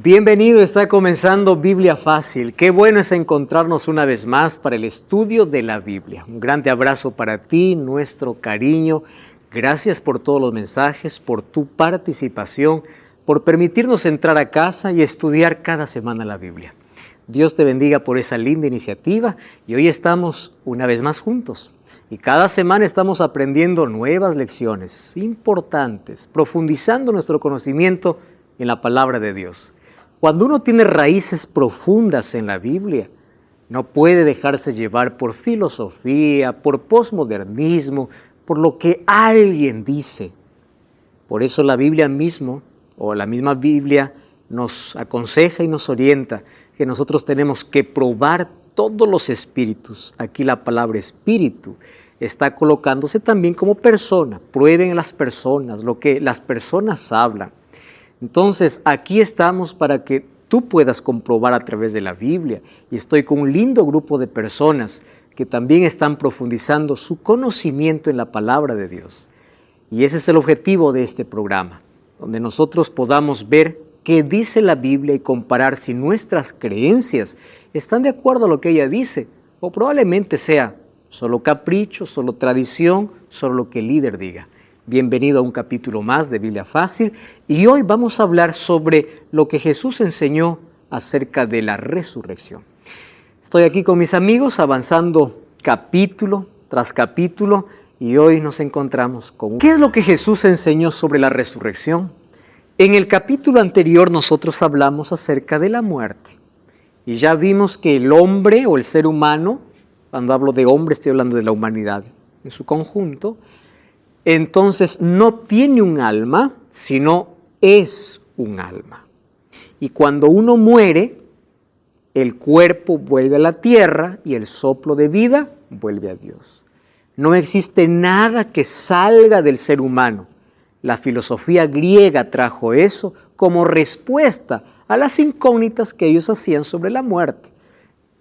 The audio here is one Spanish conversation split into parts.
Bienvenido, está comenzando Biblia Fácil. Qué bueno es encontrarnos una vez más para el estudio de la Biblia. Un grande abrazo para ti, nuestro cariño. Gracias por todos los mensajes, por tu participación, por permitirnos entrar a casa y estudiar cada semana la Biblia. Dios te bendiga por esa linda iniciativa y hoy estamos una vez más juntos. Y cada semana estamos aprendiendo nuevas lecciones importantes, profundizando nuestro conocimiento en la palabra de Dios. Cuando uno tiene raíces profundas en la Biblia, no puede dejarse llevar por filosofía, por posmodernismo, por lo que alguien dice. Por eso la Biblia mismo, o la misma Biblia, nos aconseja y nos orienta que nosotros tenemos que probar todos los espíritus. Aquí la palabra espíritu está colocándose también como persona. Prueben las personas, lo que las personas hablan. Entonces, aquí estamos para que tú puedas comprobar a través de la Biblia. Y estoy con un lindo grupo de personas que también están profundizando su conocimiento en la palabra de Dios. Y ese es el objetivo de este programa, donde nosotros podamos ver qué dice la Biblia y comparar si nuestras creencias están de acuerdo a lo que ella dice, o probablemente sea solo capricho, solo tradición, solo lo que el líder diga. Bienvenido a un capítulo más de Biblia Fácil y hoy vamos a hablar sobre lo que Jesús enseñó acerca de la resurrección. Estoy aquí con mis amigos avanzando capítulo tras capítulo y hoy nos encontramos con ¿qué es lo que Jesús enseñó sobre la resurrección? En el capítulo anterior nosotros hablamos acerca de la muerte y ya vimos que el hombre o el ser humano, cuando hablo de hombre estoy hablando de la humanidad en su conjunto, entonces no tiene un alma, sino es un alma. Y cuando uno muere, el cuerpo vuelve a la tierra y el soplo de vida vuelve a Dios. No existe nada que salga del ser humano. La filosofía griega trajo eso como respuesta a las incógnitas que ellos hacían sobre la muerte.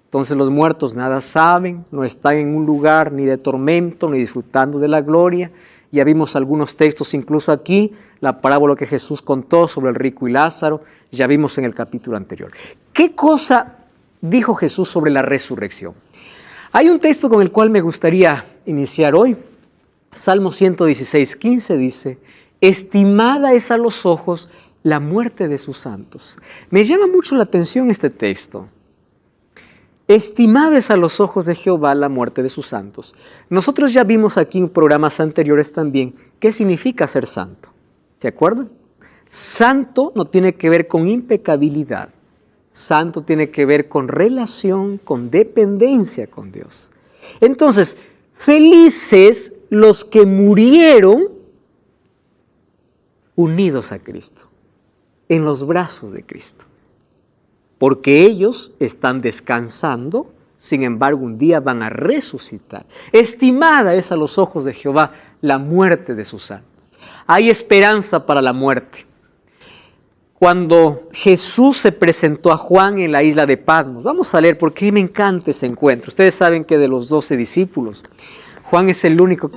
Entonces los muertos nada saben, no están en un lugar ni de tormento, ni disfrutando de la gloria. Ya vimos algunos textos, incluso aquí, la parábola que Jesús contó sobre el rico y Lázaro, ya vimos en el capítulo anterior. ¿Qué cosa dijo Jesús sobre la resurrección? Hay un texto con el cual me gustaría iniciar hoy. Salmo 116:15 dice, estimada es a los ojos la muerte de sus santos. Me llama mucho la atención este texto. Estimada es a los ojos de Jehová la muerte de sus santos. Nosotros ya vimos aquí en programas anteriores también qué significa ser santo. ¿Se acuerdan? Santo no tiene que ver con impecabilidad. Santo tiene que ver con relación, con dependencia con Dios. Entonces, felices los que murieron unidos a Cristo, en los brazos de Cristo. Porque ellos están descansando, sin embargo un día van a resucitar. Estimada es a los ojos de Jehová la muerte de sus santos. Hay esperanza para la muerte. Cuando Jesús se presentó a Juan en la isla de Patmos, vamos a leer porque me encanta ese encuentro. Ustedes saben que de los 12 discípulos, Juan es el único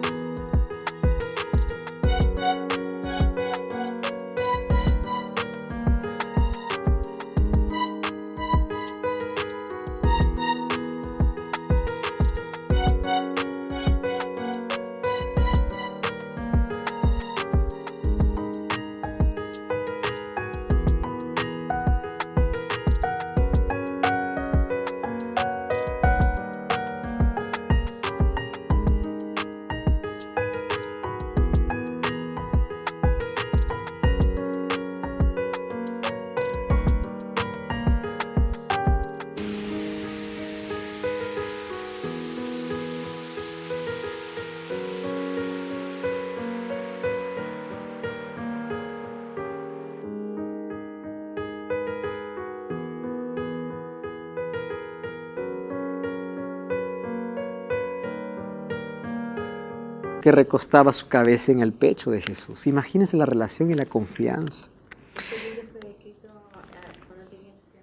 que recostaba su cabeza en el pecho de Jesús. Imagínense la relación y la confianza.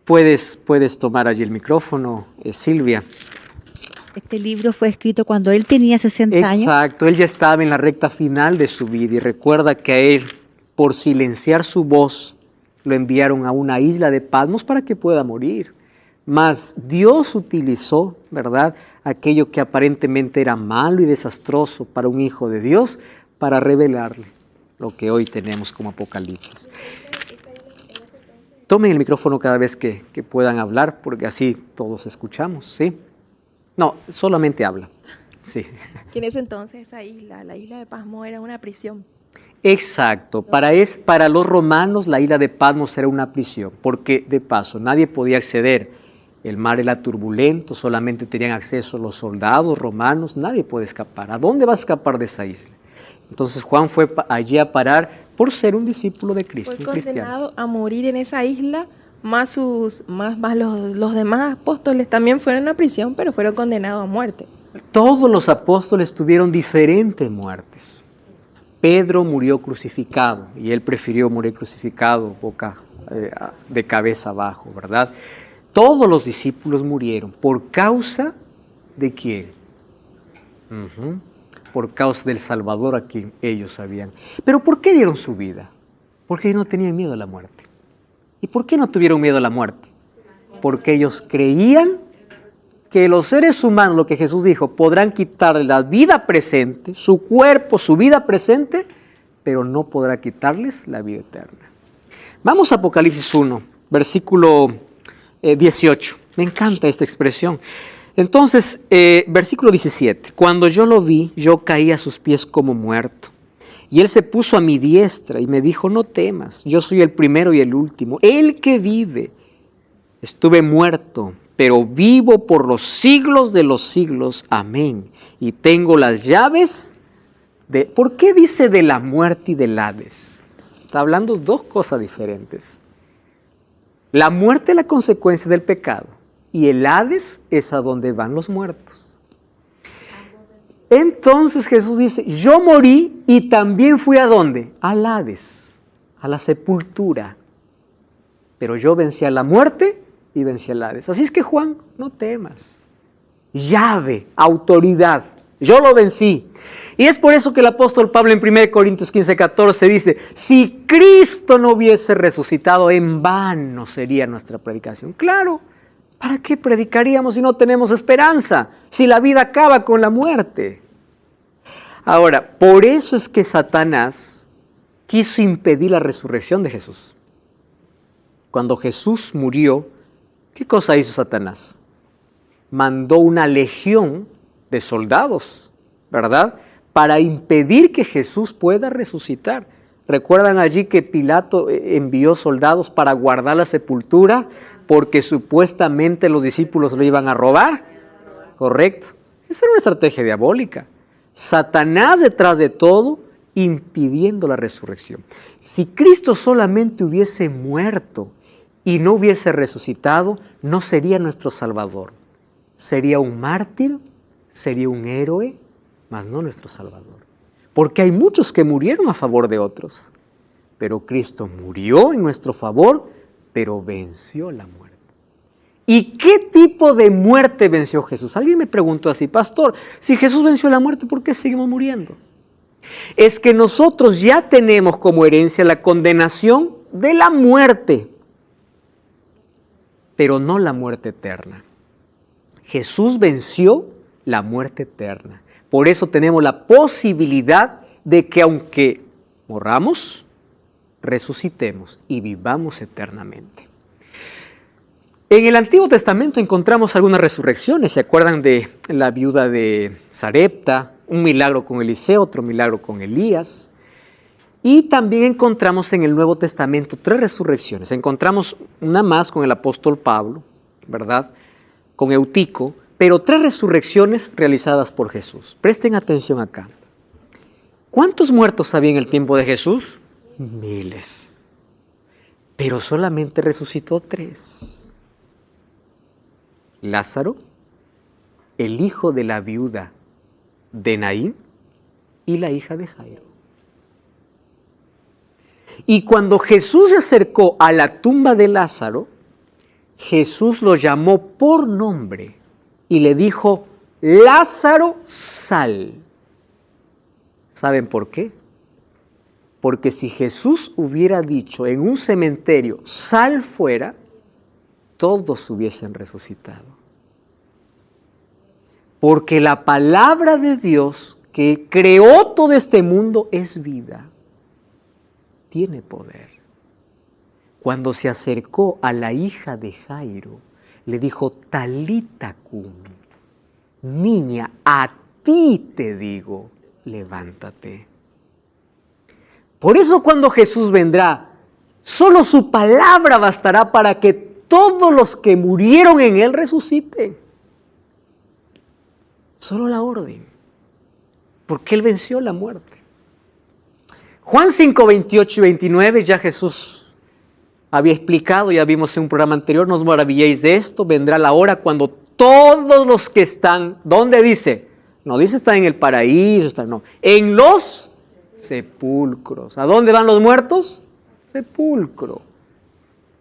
Puedes tomar allí el micrófono, Silvia. Este libro fue escrito cuando él tenía 60 años. Exacto, él ya estaba en la recta final de su vida y recuerda que a él, por silenciar su voz, lo enviaron a una isla de Patmos para que pueda morir. Mas Dios utilizó, ¿verdad?, aquello que aparentemente era malo y desastroso para un hijo de Dios, para revelarle lo que hoy tenemos como Apocalipsis. Tomen el micrófono cada vez que puedan hablar, porque así todos escuchamos, ¿sí? No, solamente habla, sí. Que en ese entonces esa isla, la isla de Patmos, era una prisión. Exacto, para los romanos la isla de Patmos era una prisión, porque de paso nadie podía acceder, el mar era turbulento, solamente tenían acceso los soldados romanos, nadie puede escapar. ¿A dónde va a escapar de esa isla? Entonces Juan fue allí a parar por ser un discípulo de Cristo, Fue un cristiano. condenado a morir en esa isla, más los demás apóstoles también fueron a prisión, pero fueron condenados a muerte. Todos los apóstoles tuvieron diferentes muertes. Pedro murió crucificado y él prefirió morir crucificado de cabeza abajo, ¿verdad? Todos los discípulos murieron. ¿Por causa de quién? Por causa del Salvador a quien ellos sabían. ¿Pero por qué dieron su vida? Porque ellos no tenían miedo a la muerte. ¿Y por qué no tuvieron miedo a la muerte? Porque ellos creían que los seres humanos, lo que Jesús dijo, podrán quitarle la vida presente, su cuerpo, su vida presente, pero no podrá quitarles la vida eterna. Vamos a Apocalipsis 1, versículo 18. Me encanta esta expresión. Entonces, versículo 17. Cuando yo lo vi, yo caí a sus pies como muerto. Y él se puso a mi diestra y me dijo, no temas, yo soy el primero y el último, el que vive. Estuve muerto, pero vivo por los siglos de los siglos. Amén. Y tengo las llaves de... ¿Por qué dice de la muerte y del Hades? Está hablando dos cosas diferentes. La muerte es la consecuencia del pecado y el Hades es a donde van los muertos. Entonces Jesús dice, yo morí y también fui ¿a dónde? Al Hades, a la sepultura. Pero yo vencí a la muerte y vencí al Hades. Así es que Juan, no temas. Llave, autoridad, yo lo vencí. Y es por eso que el apóstol Pablo en 1 Corintios 15:14 dice, si Cristo no hubiese resucitado, en vano sería nuestra predicación. Claro, ¿para qué predicaríamos si no tenemos esperanza? Si la vida acaba con la muerte. Ahora, por eso es que Satanás quiso impedir la resurrección de Jesús. Cuando Jesús murió, ¿qué cosa hizo Satanás? Mandó una legión de soldados, ¿verdad?, para impedir que Jesús pueda resucitar. ¿Recuerdan allí que Pilato envió soldados para guardar la sepultura porque supuestamente los discípulos lo iban a robar? Correcto. Esa era una estrategia diabólica. Satanás detrás de todo, impidiendo la resurrección. Si Cristo solamente hubiese muerto y no hubiese resucitado, no sería nuestro Salvador. Sería un mártir, sería un héroe, mas no nuestro Salvador. Porque hay muchos que murieron a favor de otros. Pero Cristo murió en nuestro favor, pero venció la muerte. ¿Y qué tipo de muerte venció Jesús? Alguien me preguntó así, pastor, si Jesús venció la muerte, ¿por qué seguimos muriendo? Es que nosotros ya tenemos como herencia la condenación de la muerte, pero no la muerte eterna. Jesús venció la muerte eterna. Por eso tenemos la posibilidad de que aunque morramos, resucitemos y vivamos eternamente. En el Antiguo Testamento encontramos algunas resurrecciones. ¿Se acuerdan de la viuda de Sarepta? Un milagro con Eliseo, otro milagro con Elías. Y también encontramos en el Nuevo Testamento 3 resurrecciones. Encontramos una más con el apóstol Pablo, ¿verdad?, con Eutico, pero 3 resurrecciones realizadas por Jesús. Presten atención acá. ¿Cuántos muertos había en el tiempo de Jesús? Miles. Pero solamente resucitó 3. Lázaro, el hijo de la viuda de Naín y la hija de Jairo. Y cuando Jesús se acercó a la tumba de Lázaro, Jesús lo llamó por nombre y le dijo, Lázaro, sal. ¿Saben por qué? Porque si Jesús hubiera dicho en un cementerio, sal fuera, todos hubiesen resucitado. Porque la palabra de Dios que creó todo este mundo es vida, tiene poder. Cuando se acercó a la hija de Jairo, le dijo, Talita cumi, niña, a ti te digo, levántate. Por eso cuando Jesús vendrá, solo su palabra bastará para que todos los que murieron en Él resuciten. Solo la orden, porque Él venció la muerte. Juan 5, 28 y 29, ya Jesús había explicado, ya vimos en un programa anterior, no os maravilléis de esto, vendrá la hora cuando todos los que están, ¿dónde dice? No dice están en el paraíso, no, en los sepulcros. ¿A dónde van los muertos? Sepulcro.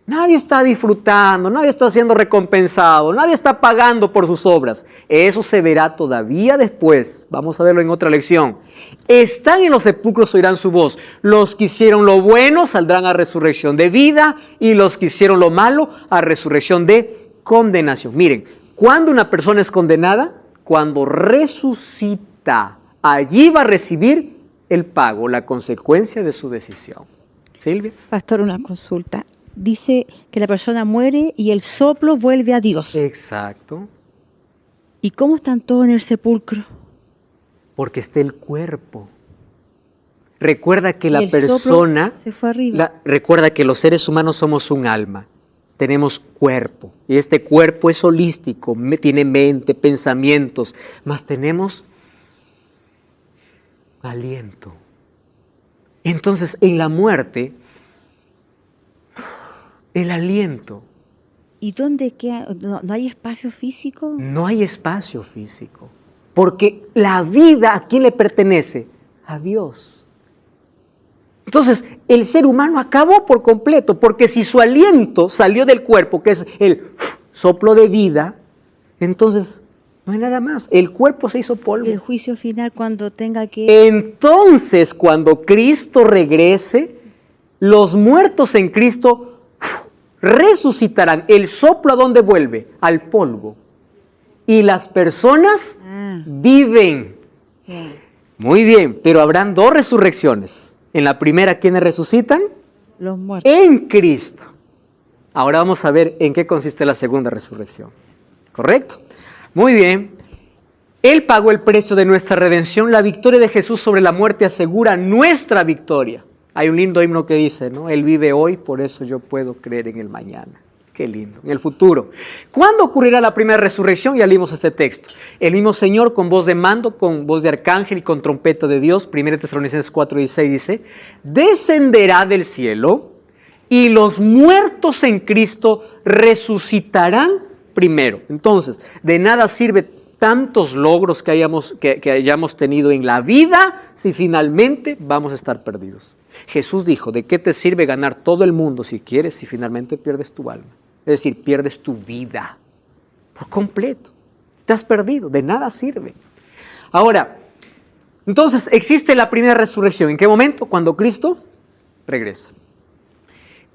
Nadie está disfrutando, nadie está siendo recompensado, nadie está pagando por sus obras. Eso se verá todavía después. Vamos a verlo en otra lección. Están en los sepulcros, oirán su voz. Los que hicieron lo bueno saldrán a resurrección de vida y los que hicieron lo malo a resurrección de condenación. Miren, ¿cuándo una persona es condenada? Cuando resucita. Allí va a recibir el pago, la consecuencia de su decisión. Silvia. Pastor, una consulta. Dice que la persona muere y el soplo vuelve a Dios. Exacto. ¿Y cómo están todos en el sepulcro? Porque está el cuerpo. Recuerda que Y la el soplo persona, se fue arriba. recuerda que los seres humanos somos un alma. Tenemos cuerpo. Y este cuerpo es holístico, tiene mente, pensamientos, mas tenemos aliento. Entonces, en la muerte, el aliento. ¿Y dónde queda? ¿No hay espacio físico? No hay espacio físico. Porque la vida, ¿a quién le pertenece? A Dios. Entonces, el ser humano acabó por completo, porque si su aliento salió del cuerpo, que es el soplo de vida, entonces no hay nada más. El cuerpo se hizo polvo. ¿Y el juicio final cuando tenga que...? Entonces, cuando Cristo regrese, los muertos en Cristo resucitarán. El soplo, ¿a dónde vuelve? Al polvo. Y las personas viven. Muy bien, pero habrán dos resurrecciones. En la primera, ¿quiénes resucitan? Los muertos. En Cristo. Ahora vamos a ver en qué consiste la segunda resurrección. ¿Correcto? Muy bien. Él pagó el precio de nuestra redención. La victoria de Jesús sobre la muerte asegura nuestra victoria. Hay un lindo himno que dice, ¿no? Él vive hoy, por eso yo puedo creer en el mañana. Qué lindo, en el futuro. ¿Cuándo ocurrirá la primera resurrección? Ya leímos este texto. El mismo Señor con voz de mando, con voz de arcángel y con trompeta de Dios, 1 Tesalonicenses 4:16 dice, descenderá del cielo y los muertos en Cristo resucitarán primero. Entonces, de nada sirve tantos logros que hayamos tenido en la vida si finalmente vamos a estar perdidos. Jesús dijo, ¿de qué te sirve ganar todo el mundo si quieres, si finalmente pierdes tu alma? Es decir, pierdes tu vida por completo. Te has perdido, de nada sirve. Ahora, entonces existe la primera resurrección. ¿En qué momento? Cuando Cristo regresa.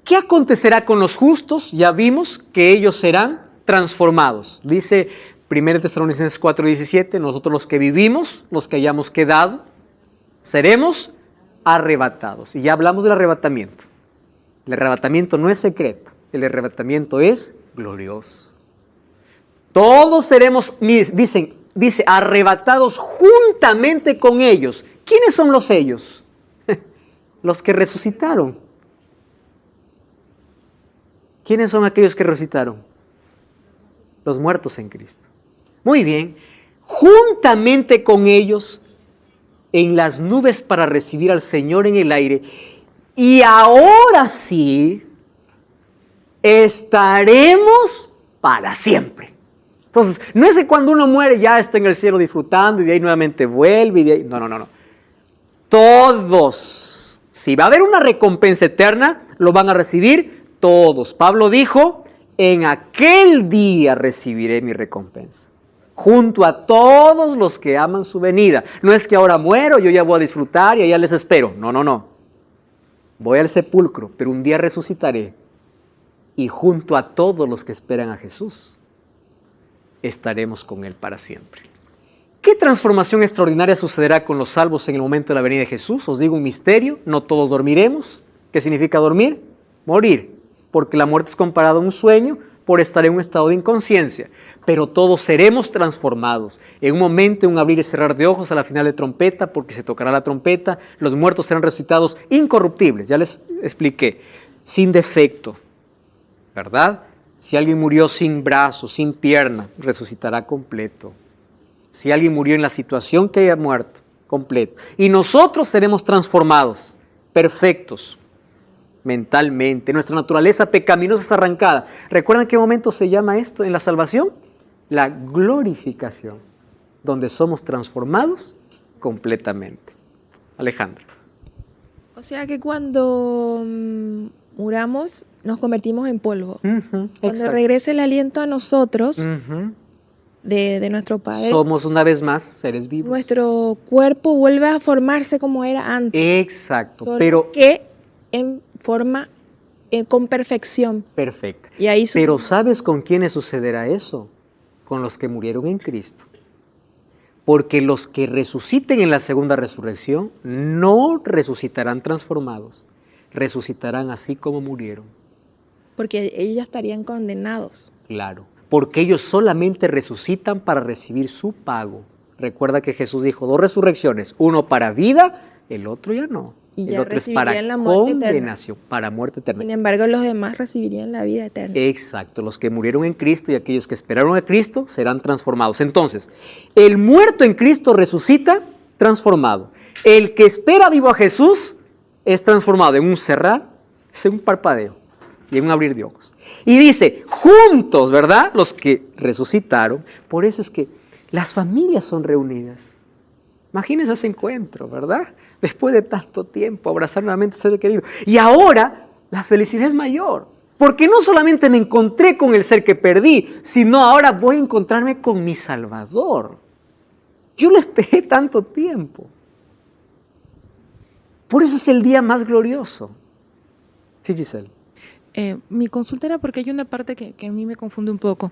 ¿Qué acontecerá con los justos? Ya vimos que ellos serán transformados. Dice 1 Tesalonicenses 4:17, nosotros los que vivimos, los que hayamos quedado, seremos arrebatados. Y ya hablamos del arrebatamiento. El arrebatamiento no es secreto, el arrebatamiento es glorioso. Todos seremos, dice, arrebatados juntamente con ellos. ¿Quiénes son los ellos? Los que resucitaron. ¿Quiénes son aquellos que resucitaron? Los muertos en Cristo. Muy bien, juntamente con ellos en las nubes para recibir al Señor en el aire. Y ahora sí, estaremos para siempre. Entonces, no es que cuando uno muere ya está en el cielo disfrutando y de ahí nuevamente vuelve y de ahí... No. Todos. Si va a haber una recompensa eterna, lo van a recibir todos. Pablo dijo, en aquel día recibiré mi recompensa. Junto a todos los que aman su venida. No es que ahora muero, yo ya voy a disfrutar y allá les espero. No. voy al sepulcro, pero un día resucitaré y junto a todos los que esperan a Jesús, estaremos con Él para siempre. ¿Qué transformación extraordinaria sucederá con los salvos en el momento de la venida de Jesús? Os digo un misterio, no todos dormiremos. ¿Qué significa dormir? Morir, porque la muerte es comparada a un sueño por estar en un estado de inconsciencia, pero todos seremos transformados. En un momento, en un abrir y cerrar de ojos a la final de trompeta, porque se tocará la trompeta, los muertos serán resucitados incorruptibles, ya les expliqué, sin defecto, ¿verdad? Si alguien murió sin brazo, sin pierna, resucitará completo. Si alguien murió en la situación que haya muerto, completo. Y nosotros seremos transformados, perfectos, mentalmente. Nuestra naturaleza pecaminosa es arrancada. ¿Recuerdan qué momento se llama esto en la salvación? La glorificación, donde somos transformados completamente. Alejandra. O sea que cuando muramos, nos convertimos en polvo. Cuando regrese el aliento a nosotros, de nuestro Padre, somos una vez más seres vivos. Nuestro cuerpo vuelve a formarse como era antes. Exacto. Solo pero que en forma con perfección. Perfecta. Y ahí pero ¿sabes con quiénes sucederá eso? Con los que murieron en Cristo. Porque los que resuciten en la segunda resurrección no resucitarán transformados, resucitarán así como murieron. Porque ellos ya estarían condenados. Claro, porque ellos solamente resucitan para recibir su pago. Recuerda que Jesús dijo 2 resurrecciones, uno para vida, el otro ya no. Y el ya otro es para la muerte condenación, eterna. para muerte eterna. Sin embargo, los demás recibirían la vida eterna. Exacto, los que murieron en Cristo y aquellos que esperaron a Cristo serán transformados. Entonces, el muerto en Cristo resucita transformado. El que espera vivo a Jesús es transformado en un cerrar, en un parpadeo y en un abrir de ojos. Y dice, juntos, ¿verdad? Los que resucitaron. Por eso es que las familias son reunidas. Imagínense ese encuentro, ¿verdad? Después de tanto tiempo, abrazar nuevamente a ser querido. Y ahora la felicidad es mayor. Porque no solamente me encontré con el ser que perdí, sino ahora voy a encontrarme con mi Salvador. Yo lo esperé tanto tiempo. Por eso es el día más glorioso. Sí, Giselle. Mi consulta era porque hay una parte que a mí me confunde un poco,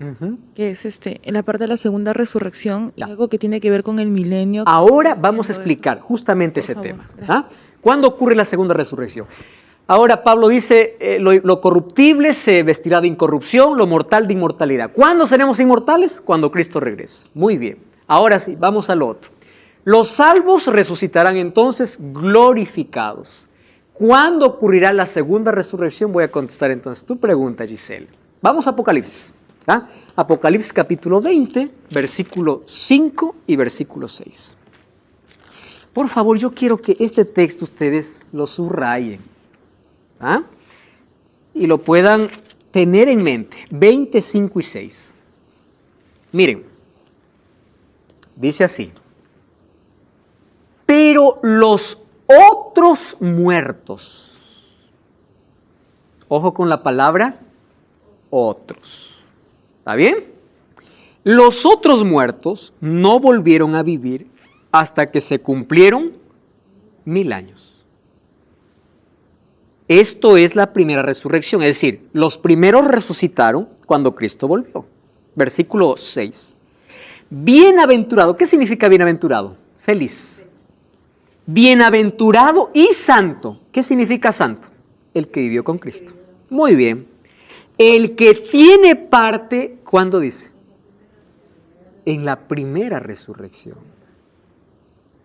que es en la parte de la segunda resurrección, y algo que tiene que ver con el milenio. Ahora vamos a explicar justamente ese tema. ¿Ah? ¿Cuándo ocurre la segunda resurrección? Ahora Pablo dice, lo corruptible se vestirá de incorrupción, lo mortal de inmortalidad. ¿Cuándo seremos inmortales? Cuando Cristo regrese. Muy bien. Ahora sí, vamos al otro. Los salvos resucitarán entonces glorificados. ¿Cuándo ocurrirá la segunda resurrección? Voy a contestar entonces tu pregunta, Giselle. Vamos a Apocalipsis. ¿Ah? Apocalipsis capítulo 20, versículo 5 y versículo 6. Por favor, yo quiero que este texto ustedes lo subrayen. ¿Ah? Y lo puedan tener en mente. 20, 5 y 6. Miren, dice así. Pero los otros muertos. Ojo con la palabra otros. ¿Está bien? Los otros muertos no volvieron a vivir hasta que se cumplieron 1000 años. Esto es la primera resurrección, es decir, los primeros resucitaron cuando Cristo volvió. Versículo 6. Bienaventurado, ¿qué significa bienaventurado? Feliz. Bienaventurado y santo. ¿Qué significa santo? El que vivió con Cristo. Muy bien. El que tiene parte, ¿cuándo dice? En la primera resurrección.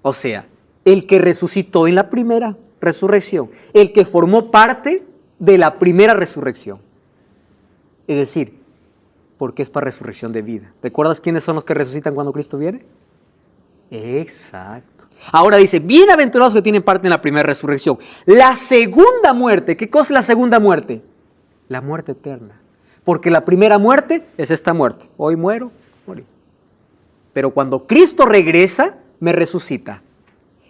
O sea, el que resucitó en la primera resurrección. El que formó parte de la primera resurrección. Es decir, porque es para resurrección de vida. ¿Recuerdas quiénes son los que resucitan cuando Cristo viene? Exacto. Ahora dice, bienaventurados que tienen parte en la primera resurrección. La segunda muerte, ¿qué cosa es la segunda muerte? La muerte eterna. Porque la primera muerte es esta muerte. Hoy muero, morí. Pero cuando Cristo regresa, me resucita.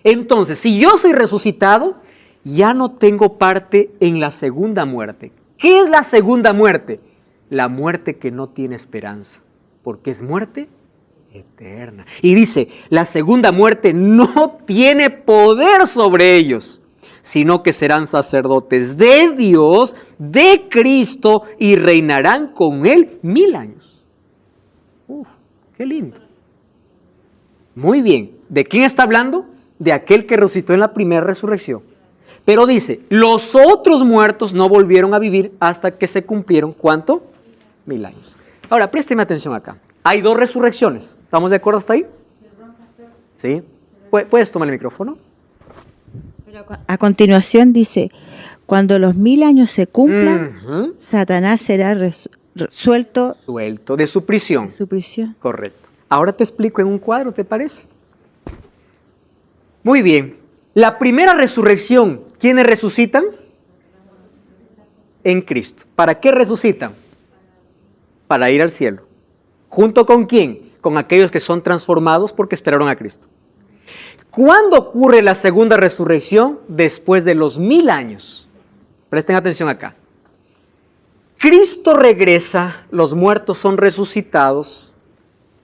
Entonces, si yo soy resucitado, ya no tengo parte en la segunda muerte. ¿Qué es la segunda muerte? La muerte que no tiene esperanza. Porque es muerte eterna. Y dice, la segunda muerte no tiene poder sobre ellos, sino que serán sacerdotes de Dios, de Cristo, y reinarán con Él 1000 años. Uf, qué lindo. Muy bien. ¿De quién está hablando? De aquel que resucitó en la primera resurrección. Pero dice, los otros muertos no volvieron a vivir hasta que se cumplieron, ¿cuánto? 1000 años. Ahora, présteme atención acá. Hay 2 resurrecciones. ¿Estamos de acuerdo hasta ahí? ¿Sí? ¿Puedes tomar el micrófono? Pero a continuación dice, cuando los 1000 años se cumplan, Satanás será suelto de su prisión. de su prisión. Correcto. Ahora te explico en un cuadro, ¿te parece? Muy bien. La primera resurrección, ¿quiénes resucitan? En Cristo. ¿Para qué resucitan? Para ir al cielo. ¿Junto con quién? Con aquellos que son transformados porque esperaron a Cristo. ¿Cuándo ocurre la segunda resurrección? Después de los 1000 años. Presten atención acá. Cristo regresa, los muertos son resucitados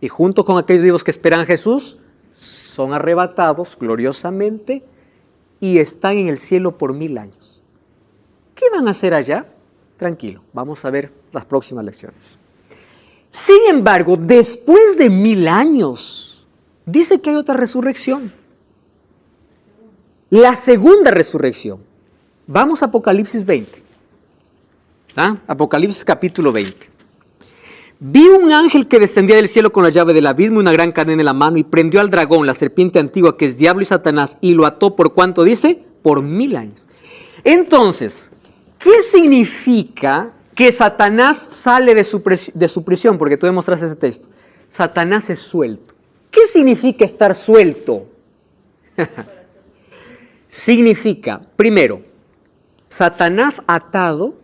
y junto con aquellos vivos que esperan a Jesús, son arrebatados gloriosamente y están en el cielo por 1000 años. ¿Qué van a hacer allá? Tranquilo, vamos a ver las próximas lecciones. Sin embargo, después de 1000 años, dice que hay otra resurrección. La segunda resurrección. Vamos a Apocalipsis 20. Apocalipsis capítulo 20. Vi un ángel que descendía del cielo con la llave del abismo y una gran cadena en la mano y prendió al dragón, la serpiente antigua que es diablo y Satanás, y lo ató por ¿cuánto dice? Por 1000 años. Entonces, ¿qué significa que Satanás sale de su prisión? Porque tú demostraste ese texto. Satanás es suelto. ¿Qué significa estar suelto? Significa, primero, Satanás atado,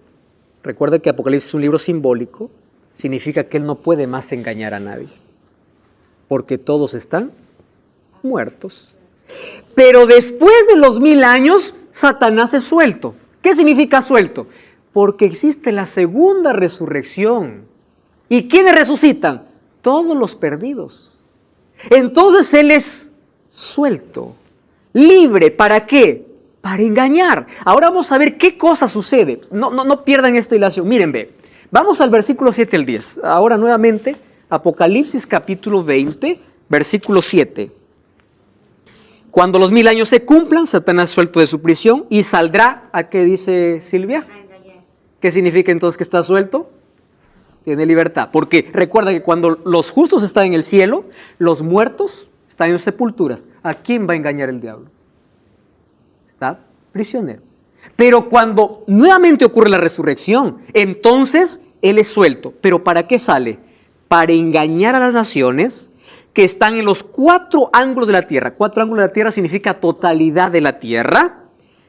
recuerda que Apocalipsis es un libro simbólico, significa que él no puede más engañar a nadie, porque todos están muertos. Pero después de los 1000 años, Satanás es suelto. ¿Qué significa suelto? Porque existe la segunda resurrección. ¿Y quiénes resucitan? Todos los perdidos. Entonces él es suelto, libre. ¿Para qué? Para engañar. Ahora vamos a ver qué cosa sucede. No pierdan esta hilación. Miren, ve. Vamos al versículo 7 al 10. Ahora nuevamente, Apocalipsis capítulo 20, versículo 7. Cuando los 1000 años se cumplan, Satanás suelto de su prisión y saldrá, ¿a qué dice Silvia? ¿Qué significa entonces que está suelto? Tiene libertad. Porque recuerda que cuando los justos están en el cielo, los muertos están en sepulturas. ¿A quién va a engañar el diablo? Está prisionero. Pero cuando nuevamente ocurre la resurrección, entonces él es suelto. ¿Pero para qué sale? Para engañar a las naciones que están en los 4 ángulos de la tierra. 4 ángulos de la tierra significa totalidad de la tierra.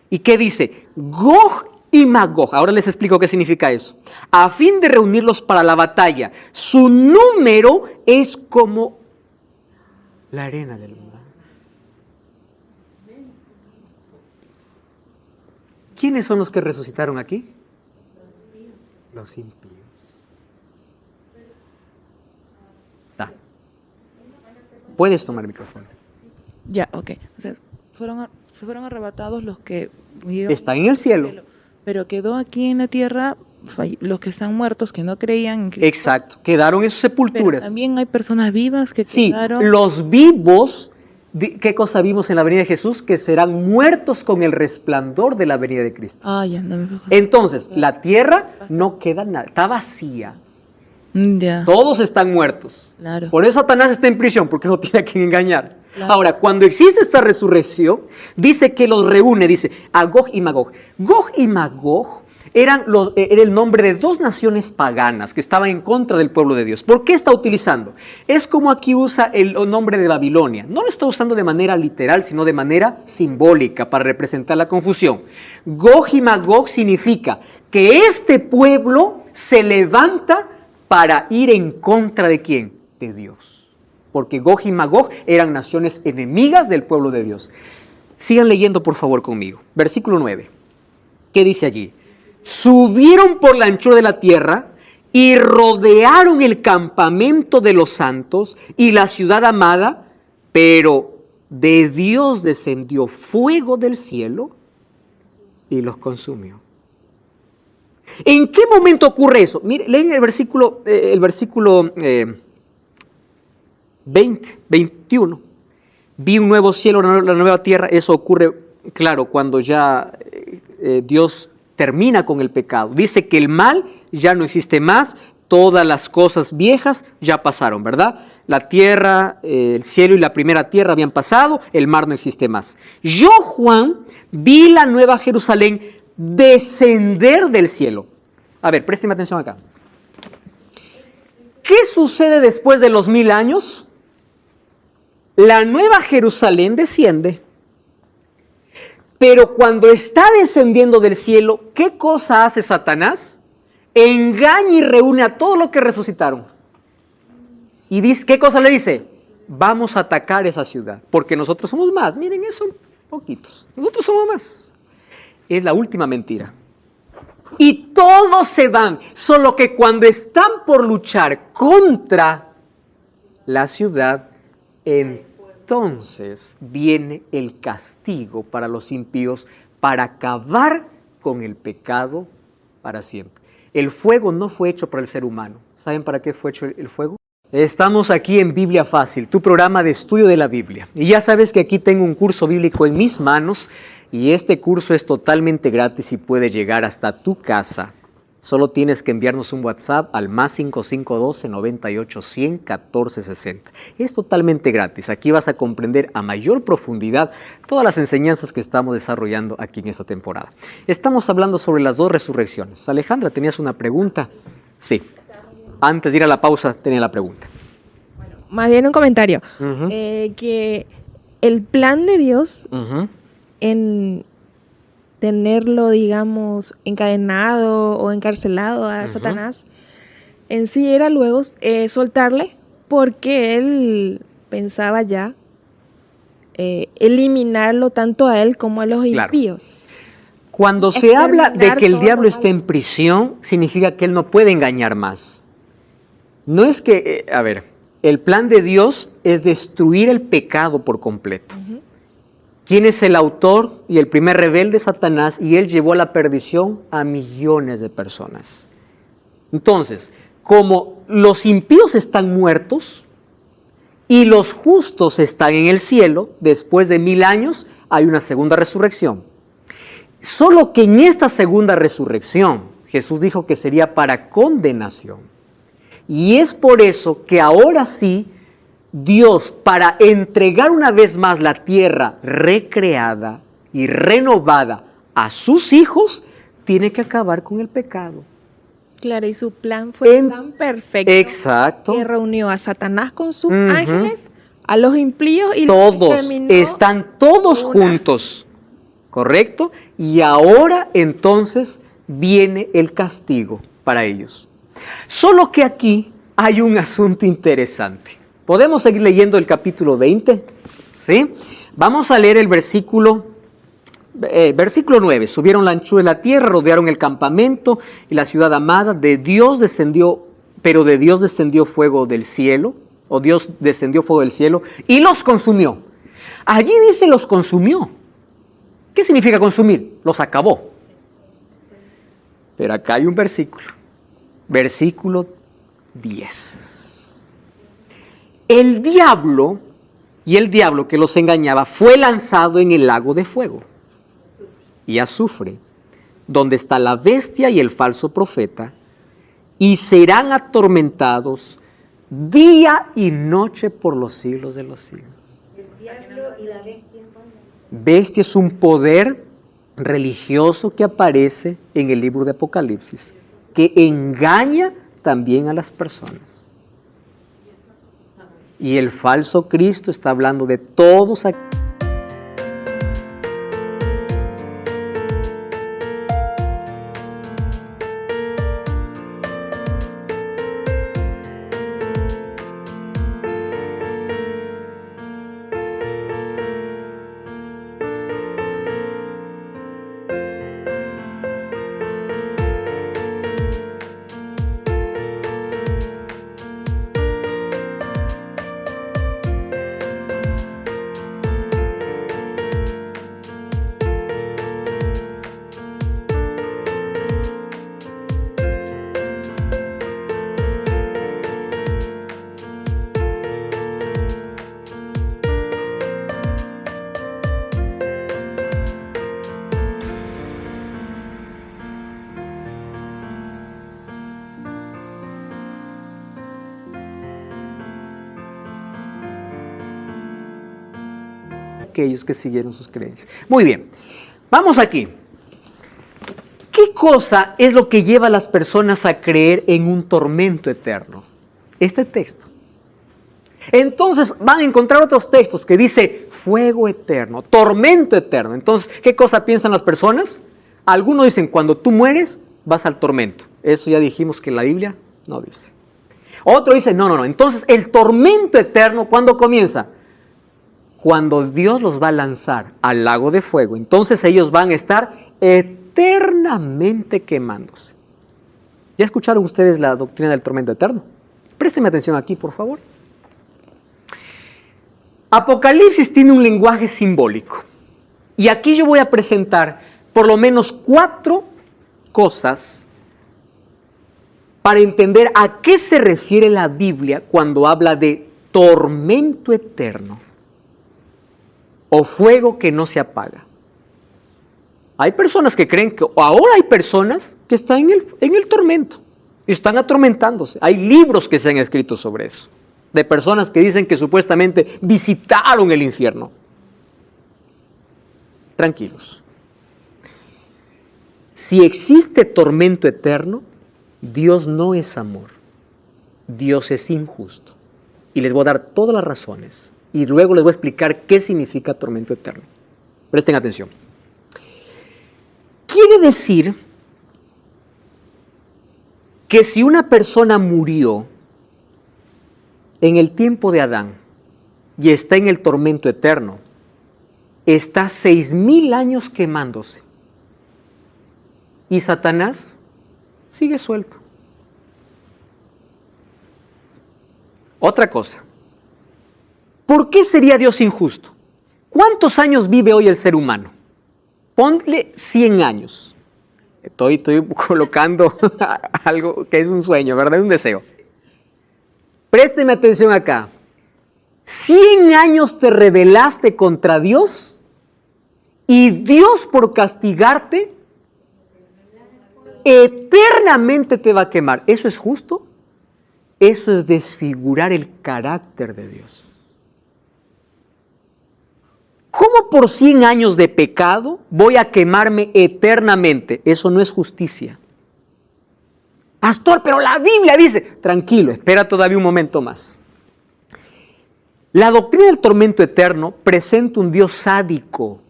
¿Y qué dice? Gog y Magog. Ahora les explico qué significa eso. A fin de reunirlos para la batalla. Su número es como la arena del mar. ¿Quiénes son los que resucitaron aquí? Los impíos. Puedes tomar el micrófono. Ya, ok. O sea, se fueron arrebatados los que murieron. Están en el cielo. Pero quedó aquí en la tierra los que están muertos, que no creían en Cristo. Exacto, quedaron en sus sepulturas. Pero también hay personas vivas que sí, quedaron. Los vivos, ¿qué cosa vimos en la venida de Jesús? Que serán muertos con el resplandor de la venida de Cristo. Ya no me acuerdo. Entonces, la tierra no queda nada, está vacía. Ya. Todos están muertos. Claro. Por eso Satanás está en prisión, porque no tiene a quien engañar. Claro. Ahora, cuando existe esta resurrección, dice que los reúne, dice, a Gog y Magog. Gog y Magog era el nombre de 2 naciones paganas que estaban en contra del pueblo de Dios. ¿Por qué está utilizando? Es como aquí usa el nombre de Babilonia. No lo está usando de manera literal, sino de manera simbólica para representar la confusión. Gog y Magog significa que este pueblo se levanta para ir en contra de ¿quién? De Dios. Porque Gog y Magog eran naciones enemigas del pueblo de Dios. Sigan leyendo por favor conmigo. Versículo 9. ¿Qué dice allí? Subieron por la anchura de la tierra y rodearon el campamento de los santos y la ciudad amada, pero de Dios descendió fuego del cielo y los consumió. ¿En qué momento ocurre eso? Mire, leen el versículo 21. Vi un nuevo cielo, la nueva tierra. Eso ocurre, claro, cuando ya Dios termina con el pecado. Dice que el mal ya no existe más, todas las cosas viejas ya pasaron, ¿verdad? La tierra, el cielo y la primera tierra habían pasado, el mar no existe más. Yo, Juan, vi la nueva Jerusalén descender del cielo. A ver, présteme atención acá. ¿Qué sucede después de los 1000 años? La nueva Jerusalén desciende. Pero cuando está descendiendo del cielo, ¿qué cosa hace Satanás? Engaña y reúne a todos los que resucitaron. Y dice, ¿qué cosa le dice? Vamos a atacar esa ciudad, porque nosotros somos más. Miren, son poquitos. Nosotros somos más. Es la última mentira. Y todos se van, solo que cuando están por luchar contra la ciudad, entonces viene el castigo para los impíos para acabar con el pecado para siempre. El fuego no fue hecho para el ser humano. ¿Saben para qué fue hecho el fuego? Estamos aquí en Biblia Fácil, tu programa de estudio de la Biblia. Y ya sabes que aquí tengo un curso bíblico en mis manos y este curso es totalmente gratis y puede llegar hasta tu casa. Solo tienes que enviarnos un WhatsApp al más 5512-98-100-1460. Es totalmente gratis. Aquí vas a comprender a mayor profundidad todas las enseñanzas que estamos desarrollando aquí en esta temporada. Estamos hablando sobre las 2 resurrecciones. Alejandra, ¿tenías una pregunta? Sí. Antes de ir a la pausa, tenía la pregunta. Bueno, más bien un comentario. Que el plan de Dios en tenerlo, digamos, encadenado o encarcelado a Satanás, en sí era luego soltarle, porque él pensaba ya eliminarlo tanto a él como a los impíos. Cuando se habla de que el diablo esté en prisión, significa que él no puede engañar más. No es que, el plan de Dios es destruir el pecado por completo. ¿Quién es el autor y el primer rebelde? Satanás, y él llevó a la perdición a millones de personas. Entonces, como los impíos están muertos y los justos están en el cielo, después de 1000 años hay una segunda resurrección. Solo que en esta segunda resurrección, Jesús dijo que sería para condenación. Y es por eso que ahora sí, Dios, para entregar una vez más la tierra recreada y renovada a sus hijos, tiene que acabar con el pecado. Claro, y su plan fue tan perfecto. Exacto. Que reunió a Satanás con sus ángeles, a los impíos y todos, están todos juntos, ¿correcto? Y ahora entonces viene el castigo para ellos. Solo que aquí hay un asunto interesante. Podemos seguir leyendo el capítulo 20, ¿sí? Vamos a leer el versículo 9. Subieron la anchura de la tierra, rodearon el campamento y la ciudad amada. De Dios descendió fuego del cielo, o Dios descendió fuego del cielo y los consumió. Allí dice los consumió. ¿Qué significa consumir? Los acabó. Pero acá hay un versículo. Versículo 10. El diablo que los engañaba fue lanzado en el lago de fuego y azufre, donde está la bestia y el falso profeta, y serán atormentados día y noche por los siglos de los siglos. El diablo y la bestia. Bestia es un poder religioso que aparece en el libro de Apocalipsis, que engaña también a las personas. Y el falso Cristo está hablando de todos aquellos. aquellos que siguieron sus creencias. Muy bien, vamos aquí. ¿Qué cosa es lo que lleva a las personas a creer en un tormento eterno? Este texto. Entonces van a encontrar otros textos que dice fuego eterno, tormento eterno. Entonces, ¿qué cosa piensan las personas? Algunos dicen, cuando tú mueres, vas al tormento. Eso ya dijimos que la Biblia no dice. Otro dice, no. Entonces, el tormento eterno, ¿cuándo comienza? Cuando Dios los va a lanzar al lago de fuego. Entonces, ellos van a estar eternamente quemándose. ¿Ya escucharon ustedes la doctrina del tormento eterno? Préstenme atención aquí, por favor. Apocalipsis tiene un lenguaje simbólico. Y aquí yo voy a presentar por lo menos 4 cosas para entender a qué se refiere la Biblia cuando habla de tormento eterno o fuego que no se apaga. Hay personas que creen que ahora hay personas que están en el tormento y están atormentándose. Hay libros que se han escrito sobre eso, de personas que dicen que supuestamente visitaron el infierno. Tranquilos. Si existe tormento eterno, Dios no es amor. Dios es injusto. Y les voy a dar todas las razones. Y luego les voy a explicar qué significa tormento eterno. Presten atención. Quiere decir que si una persona murió en el tiempo de Adán y está en el tormento eterno, está 6,000 años quemándose. Y Satanás sigue suelto. Otra cosa. ¿Por qué sería Dios injusto? ¿Cuántos años vive hoy el ser humano? Ponle 100 años. Estoy colocando algo que es un sueño, ¿verdad? Es un deseo. Présteme atención acá. 100 años te rebelaste contra Dios y Dios, por castigarte, eternamente te va a quemar. ¿Eso es justo? Eso es desfigurar el carácter de Dios. ¿Cómo por 100 años de pecado voy a quemarme eternamente? Eso no es justicia. Pastor, pero la Biblia dice, tranquilo, espera todavía un momento más. La doctrina del tormento eterno presenta un Dios sádico,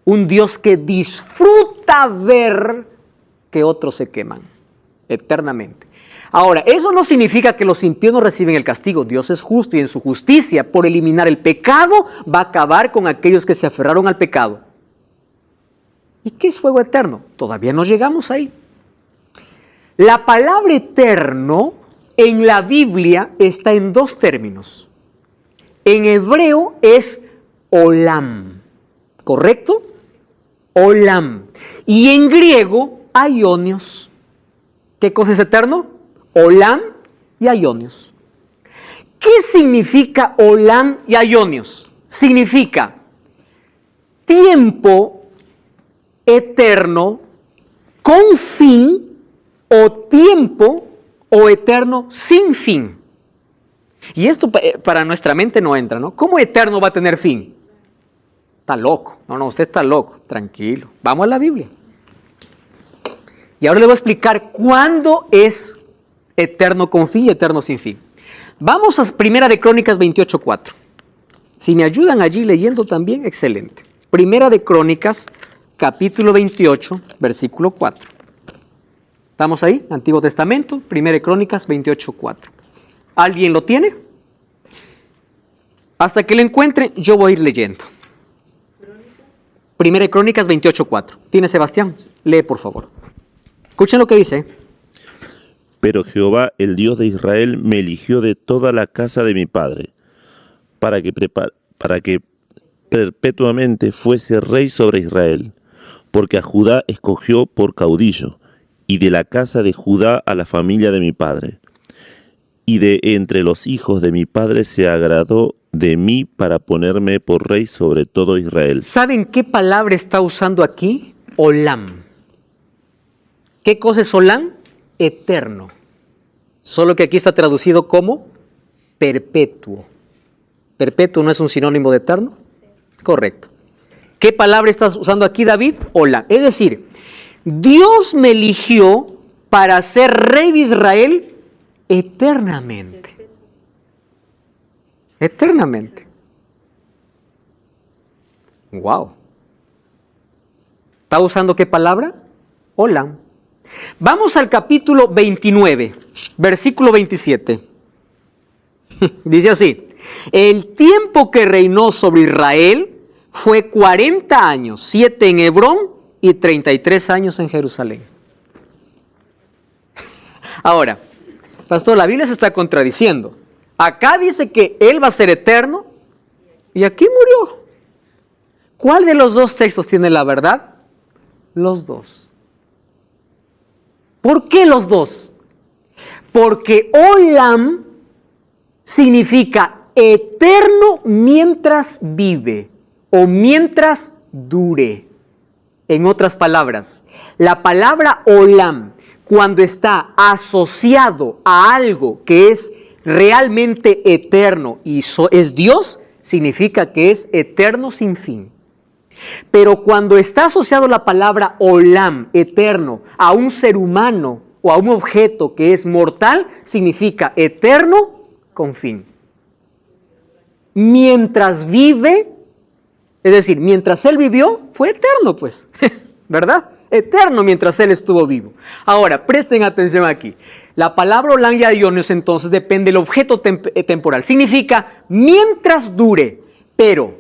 un Dios que disfruta ver que otros se queman eternamente. Ahora, eso no significa que los impíos no reciben el castigo. Dios es justo y en su justicia, por eliminar el pecado, va a acabar con aquellos que se aferraron al pecado. ¿Y qué es fuego eterno? Todavía no llegamos ahí. La palabra eterno en la Biblia está en 2 términos. En hebreo es olam, ¿correcto? Olam. Y en griego, aionios. ¿Qué cosa es eterno? Olam y aionios. ¿Qué significa olam y aionios? Significa tiempo eterno con fin o tiempo o eterno sin fin. Y esto para nuestra mente no entra, ¿no? ¿Cómo eterno va a tener fin? Está loco. No, usted está loco. Tranquilo. Vamos a la Biblia. Y ahora le voy a explicar cuándo es eterno con fin y eterno sin fin. Vamos a 1 de Crónicas 28:4. Si me ayudan allí leyendo también, excelente. 1 de Crónicas, capítulo 28, versículo 4. ¿Estamos ahí? Antiguo Testamento, 1 de Crónicas 28:4. ¿Alguien lo tiene? Hasta que lo encuentren, yo voy a ir leyendo. 1 de Crónicas 28:4. ¿Tiene Sebastián? Lee, por favor. Escuchen lo que dice. Pero Jehová, el Dios de Israel, me eligió de toda la casa de mi padre, para que perpetuamente fuese rey sobre Israel, porque a Judá escogió por caudillo, y de la casa de Judá a la familia de mi padre. Y de entre los hijos de mi padre se agradó de mí para ponerme por rey sobre todo Israel. ¿Saben qué palabra está usando aquí? Olam. ¿Qué cosa es olam? Eterno. Solo que aquí está traducido como perpetuo. ¿Perpetuo no es un sinónimo de eterno? Correcto. ¿Qué palabra estás usando aquí, David? Olam. Es decir, Dios me eligió para ser rey de Israel eternamente. Eternamente. Wow. ¿Está usando qué palabra? Olam. Vamos al capítulo 29, versículo 27. Dice así: el tiempo que reinó sobre Israel fue 40 años, 7 en Hebrón y 33 años en Jerusalén. Ahora, pastor, la Biblia se está contradiciendo. Acá dice que Él va a ser eterno y aquí murió. ¿Cuál de los dos textos tiene la verdad? Los dos. ¿Por qué los dos? Porque Olam significa eterno mientras vive o mientras dure. En otras palabras, la palabra Olam, cuando está asociado a algo que es realmente eterno y es Dios, significa que es eterno sin fin. Pero cuando está asociado la palabra Olam, eterno, a un ser humano o a un objeto que es mortal, significa eterno con fin. Mientras vive, es decir, mientras Él vivió, fue eterno, pues, ¿verdad? Eterno mientras Él estuvo vivo. Ahora, presten atención aquí. La palabra Olam y Aionios, entonces, depende del objeto temporal. Significa mientras dure, pero,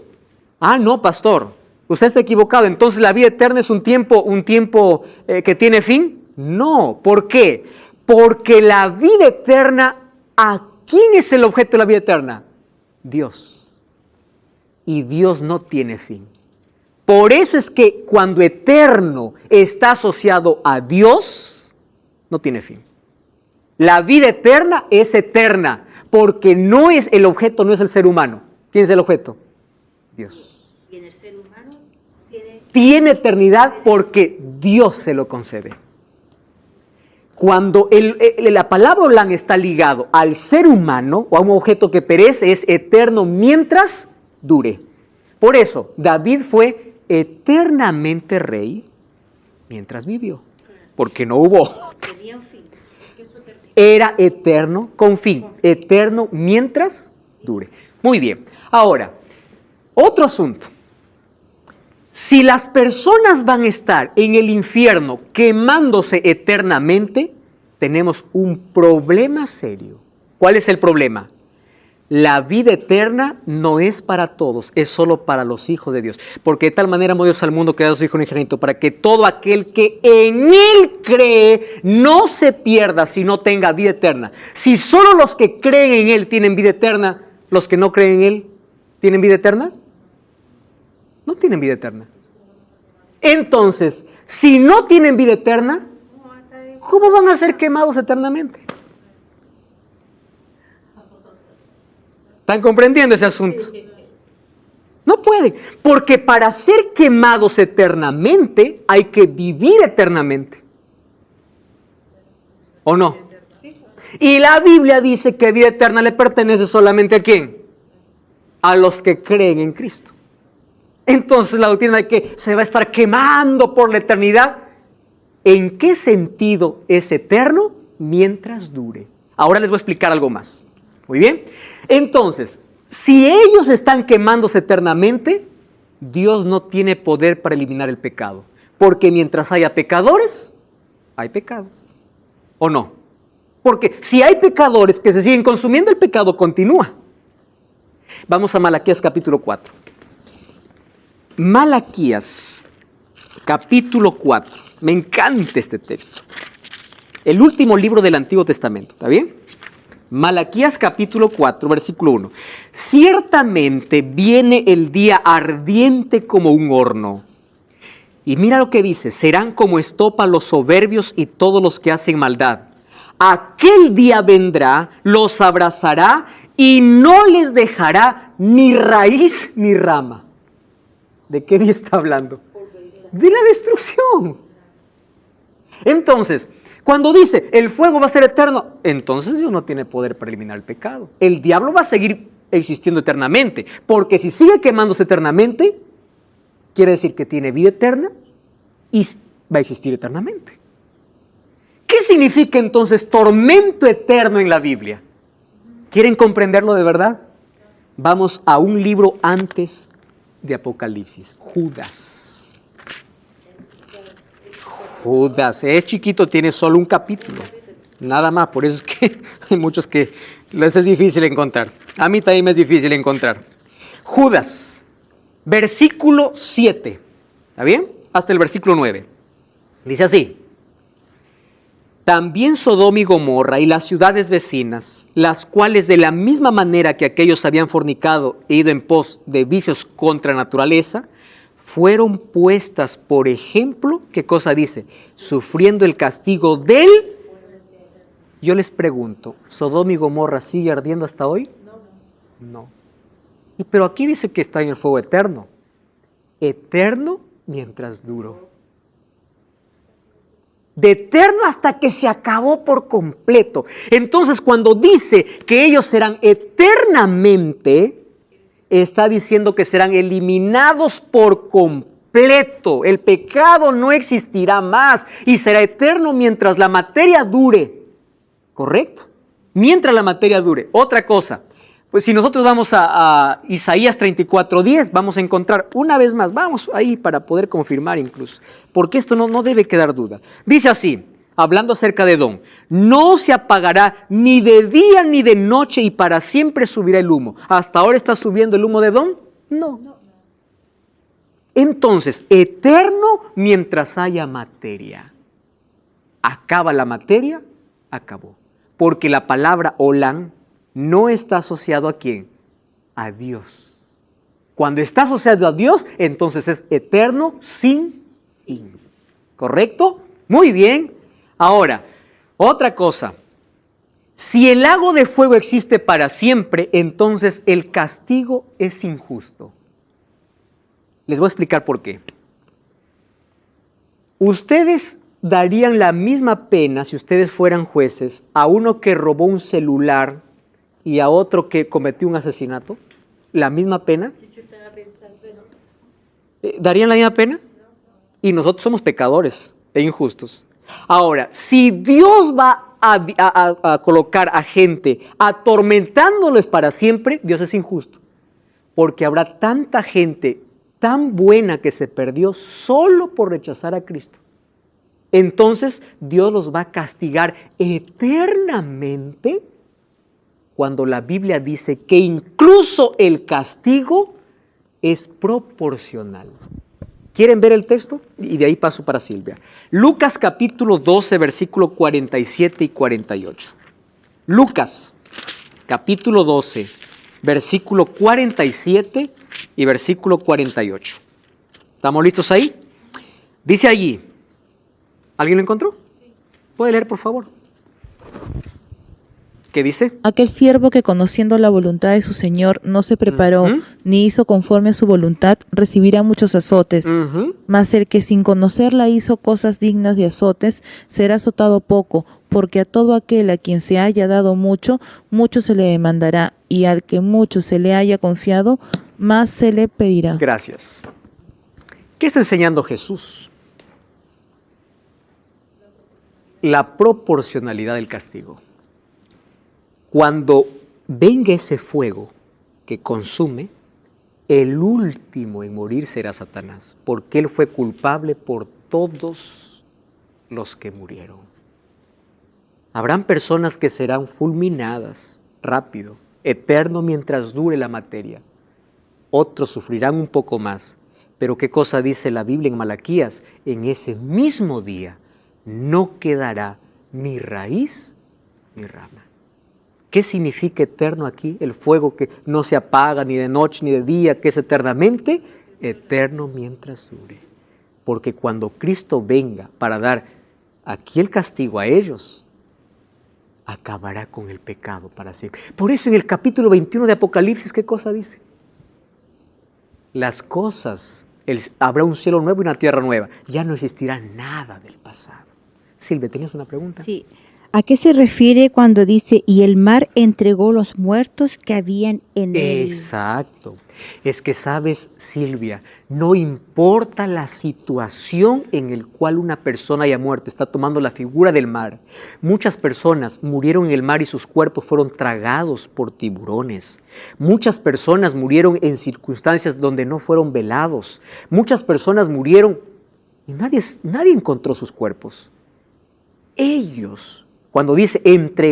no, pastor, usted está equivocado. Entonces, ¿la vida eterna es un tiempo que tiene fin? No. ¿Por qué? Porque la vida eterna, ¿a quién es el objeto de la vida eterna? Dios. Y Dios no tiene fin. Por eso es que cuando eterno está asociado a Dios, no tiene fin. La vida eterna es eterna, porque el objeto no es el ser humano. ¿Quién es el objeto? Dios. Y en el ser humano tiene eternidad porque Dios se lo concede. Cuando la palabra Olam está ligado al ser humano o a un objeto que perece, es eterno mientras dure. Por eso, David fue eternamente rey mientras vivió, porque no hubo otro. Era eterno con fin, eterno mientras dure. Muy bien. Ahora, otro asunto. Si las personas van a estar en el infierno quemándose eternamente, tenemos un problema serio. ¿Cuál es el problema? La vida eterna no es para todos, es solo para los hijos de Dios. Porque de tal manera amó Dios al mundo que da a su Hijo unigénito, para que todo aquel que en Él cree no se pierda, sino tenga vida eterna. Si solo los que creen en Él tienen vida eterna, los que no creen en Él, ¿tienen vida eterna? No tienen vida eterna. Entonces, si no tienen vida eterna, ¿cómo van a ser quemados eternamente? ¿Están comprendiendo ese asunto? No pueden, porque para ser quemados eternamente hay que vivir eternamente. ¿O no? Y la Biblia dice que vida eterna le pertenece solamente ¿a quién? A los que creen en Cristo. Entonces la doctrina de que se va a estar quemando por la eternidad, ¿en qué sentido es eterno? Mientras dure. Ahora les voy a explicar algo más. Muy bien. Entonces, si ellos están quemándose eternamente, Dios no tiene poder para eliminar el pecado. Porque mientras haya pecadores, hay pecado. ¿O no? Porque si hay pecadores que se siguen consumiendo, el pecado continúa. Vamos a Malaquías capítulo 4. Malaquías capítulo 4. Me encanta este texto. El último libro del Antiguo Testamento. ¿Está bien? Malaquías capítulo 4, versículo 1. Ciertamente viene el día ardiente como un horno. Y mira lo que dice: serán como estopa los soberbios y todos los que hacen maldad. Aquel día vendrá, los abrazará y no les dejará ni raíz ni rama. ¿De qué día está hablando? De la destrucción. Entonces, cuando dice el fuego va a ser eterno, entonces Dios no tiene poder para eliminar el pecado. El diablo va a seguir existiendo eternamente, porque si sigue quemándose eternamente, quiere decir que tiene vida eterna y va a existir eternamente. ¿Qué significa entonces tormento eterno en la Biblia? ¿Quieren comprenderlo de verdad? Vamos a un libro antes de Apocalipsis, Judas. Judas, es chiquito, tiene solo un capítulo, nada más, por eso es que hay muchos que les es difícil encontrar. A mí también me es difícil encontrar. Judas, versículo 7, ¿está bien? Hasta el versículo 9. Dice así: también Sodoma y Gomorra y las ciudades vecinas, las cuales de la misma manera que aquellos habían fornicado e ido en pos de vicios contra naturaleza, fueron puestas por ejemplo, ¿qué cosa dice? Sufriendo el castigo del... Yo les pregunto, ¿Sodoma y Gomorra sigue ardiendo hasta hoy? No. Pero aquí dice que está en el fuego eterno. Eterno mientras duró. De eterno hasta que se acabó por completo. Entonces, cuando dice que ellos serán eternamente, está diciendo que serán eliminados por completo. El pecado no existirá más y será eterno mientras la materia dure. ¿Correcto? Mientras la materia dure. Otra cosa, pues si nosotros vamos a Isaías 34:10, vamos a encontrar una vez más, vamos ahí para poder confirmar incluso, porque esto no debe quedar duda. Dice así, hablando acerca de Edom: no se apagará ni de día ni de noche y para siempre subirá el humo. ¿Hasta ahora está subiendo el humo de Edom? No. Entonces, eterno mientras haya materia. Acaba la materia, acabó. Porque la palabra Olam no está asociado a quién, a Dios. Cuando está asociado a Dios, entonces es eterno sin fin. ¿Correcto? Muy bien. Ahora, otra cosa. Si el lago de fuego existe para siempre, entonces el castigo es injusto. Les voy a explicar por qué. Ustedes darían la misma pena, si ustedes fueran jueces, a uno que robó un celular y a otro que cometió un asesinato. ¿La misma pena? ¿Darían la misma pena? Y nosotros somos pecadores e injustos. Ahora, si Dios va a colocar a gente atormentándoles para siempre, Dios es injusto. Porque habrá tanta gente tan buena que se perdió solo por rechazar a Cristo. Entonces Dios los va a castigar eternamente, cuando la Biblia dice que incluso el castigo es proporcional. ¿Quieren ver el texto? Y de ahí paso para Silvia. Lucas capítulo 12, versículo 47 y 48. Lucas capítulo 12, versículo 47 y versículo 48. ¿Estamos listos ahí? Dice allí, ¿alguien lo encontró? ¿Puede leer, por favor? ¿Qué dice? Aquel siervo que, conociendo la voluntad de su señor, no se preparó ni hizo conforme a su voluntad, recibirá muchos azotes. Mas el que sin conocerla hizo cosas dignas de azotes, será azotado poco, porque a todo aquel a quien se haya dado mucho, mucho se le demandará, y al que mucho se le haya confiado, más se le pedirá. Gracias. ¿Qué está enseñando Jesús? La proporcionalidad del castigo. Cuando venga ese fuego que consume, el último en morir será Satanás, porque él fue culpable por todos los que murieron. Habrán personas que serán fulminadas rápido, eterno mientras dure la materia. Otros sufrirán un poco más. Pero ¿qué cosa dice la Biblia en Malaquías? En ese mismo día no quedará ni raíz ni rama. ¿Qué significa eterno aquí? El fuego que no se apaga ni de noche ni de día, que es eternamente eterno mientras dure. Porque cuando Cristo venga para dar aquí el castigo a ellos, acabará con el pecado para siempre. Por eso en el capítulo 21 de Apocalipsis, ¿qué cosa dice? Las cosas, habrá un cielo nuevo y una tierra nueva. Ya no existirá nada del pasado. Silvia, ¿tenías una pregunta? Sí. ¿A qué se refiere cuando dice, y el mar entregó los muertos que habían en él? Exacto. Es que sabes, Silvia, no importa la situación en la cual una persona haya muerto, está tomando la figura del mar. Muchas personas murieron en el mar y sus cuerpos fueron tragados por tiburones. Muchas personas murieron en circunstancias donde no fueron velados. Muchas personas murieron y nadie encontró sus cuerpos. Ellos, cuando dice entre